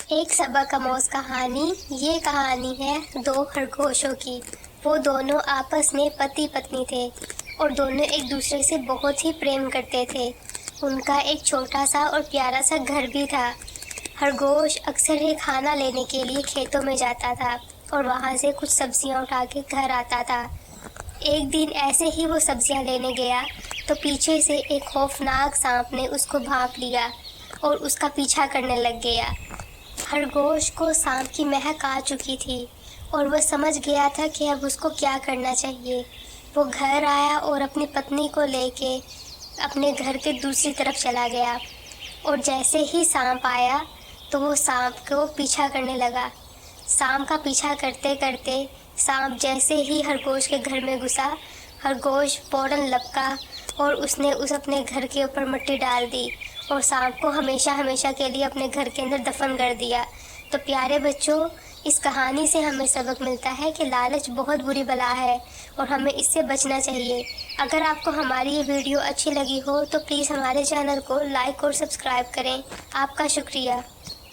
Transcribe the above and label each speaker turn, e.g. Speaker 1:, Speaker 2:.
Speaker 1: ایک سبق آموز کہانی۔ یہ کہانی ہے دو خرگوشوں کی۔ وہ دونوں آپس میں پتی پتنی تھے اور دونوں ایک دوسرے سے بہت ہی پریم کرتے تھے۔ ان کا ایک چھوٹا سا اور پیارا سا گھر بھی تھا۔ خرگوش اکثر ہی کھانا لینے کے لیے کھیتوں میں جاتا تھا اور وہاں سے کچھ سبزیاں اٹھا کے گھر آتا تھا۔ ایک دن ایسے ہی وہ سبزیاں لینے گیا تو پیچھے سے ایک خوفناک سانپ نے اس کو بھانپ لیا اور اس کا پیچھا کرنے لگ گیا۔ خرگوش کو سانپ کی مہک آ چکی تھی اور وہ سمجھ گیا تھا کہ اب اس کو کیا کرنا چاہیے۔ وہ گھر آیا اور اپنی پتنی کو لے کے اپنے گھر کے دوسری طرف چلا گیا اور جیسے ہی سانپ آیا تو وہ سانپ کو پیچھا کرنے لگا۔ سانپ کا پیچھا کرتے کرتے سانپ جیسے ہی خرگوش کے گھر میں گھسا، خرگوش فوراً لپکا اور اس نے اپنے گھر کے اوپر مٹی ڈال دی اور سانپ کو ہمیشہ کے لیے اپنے گھر کے اندر دفن کر دیا۔ تو پیارے بچوں، اس کہانی سے ہمیں سبق ملتا ہے کہ لالچ بہت بری بلا ہے اور ہمیں اس سے بچنا چاہیے۔ اگر آپ کو ہماری یہ ویڈیو اچھی لگی ہو تو پلیز ہمارے چینل کو لائک اور سبسکرائب کریں۔ آپ کا شکریہ۔